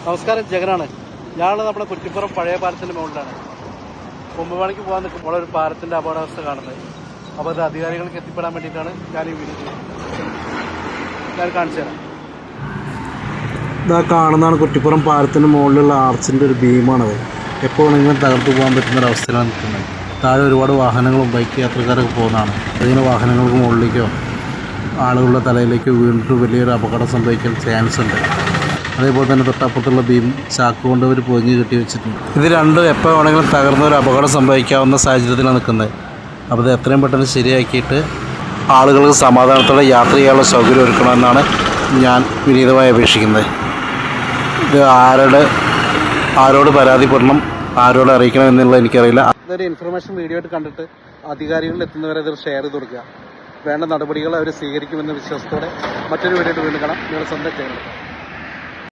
നമസ്കാരം, ജഗനാണ്. ഞാനുള്ളത് നമ്മുടെ കുറ്റിപ്പുറം പഴയ പാലത്തിൻ്റെ മുകളിലാണ്. കുമ്പവാണിക്ക് പോകാൻ നിൽക്കുമ്പോൾ ഒരു പാലത്തിൻ്റെ അപകടാവസ്ഥ കാണുന്നത്. അപ്പോൾ അത് അധികാരികൾക്ക് എത്തിപ്പെടാൻ വേണ്ടിയിട്ടാണ് ഞാൻ ഈ വീഡിയോ ഞാൻ കാണിച്ചു തരാം. ഇതാ കാണുന്നതാണ് കുറ്റിപ്പുറം പാലത്തിൻ്റെ മുകളിലുള്ള ആർച്ചിൻ്റെ ഒരു ബീമാണത്. എപ്പോൾ വേണമെങ്കിലും തകർത്ത് പോകാൻ പറ്റുന്നൊരവസ്ഥയിലാണ് നിൽക്കുന്നത്. താഴെ ഒരുപാട് വാഹനങ്ങളും ബൈക്ക് യാത്രക്കാരൊക്കെ പോകുന്നതാണ്. അതിന് വാഹനങ്ങൾക്ക് മുകളിലേക്കോ ആളുകളുടെ തലയിലേക്കോ വീണിട്ട് വലിയൊരു അപകടം സംഭവിക്കാൻ ചാൻസ് ഉണ്ട്. അതേപോലെ തന്നെ തൊട്ടപ്പുറത്തുള്ള ബീം ചാക്ക് കൊണ്ട് അവർ പൊതിഞ്ഞ് കെട്ടി വെച്ചിട്ടുണ്ട്. ഇത് രണ്ടും എപ്പോൾ വേണമെങ്കിലും തകർന്ന ഒരു അപകടം സംഭവിക്കാവുന്ന സാഹചര്യത്തിലാണ് നിൽക്കുന്നത്. അപ്പോൾ ഇത് എത്രയും പെട്ടെന്ന് ശരിയാക്കിയിട്ട് ആളുകൾക്ക് സമാധാനത്തോടെ യാത്ര ചെയ്യാനുള്ള സൗകര്യം ഒരുക്കണമെന്നാണ് ഞാൻ വിനീതമായി അപേക്ഷിക്കുന്നത്. ഇത് ആരോട് പരാതിപ്പെടണം, ആരോട് അറിയിക്കണം എന്നുള്ളത് എനിക്കറിയില്ല. അതൊരു ഇൻഫർമേഷൻ വീഡിയോ ആയിട്ട് കണ്ടിട്ട് അധികാരികളിൽ എത്തുന്നവരെ അത് ഷെയർ ചെയ്ത് കൊടുക്കുക. വേണ്ട നടപടികൾ അവർ സ്വീകരിക്കുമെന്ന വിശ്വാസത്തോടെ മറ്റൊരു വീഡിയോ ആയിട്ട് വീണ്ടും കാണാം. നിങ്ങളുടെ സ്വന്തം ചെയ്യുന്നത്.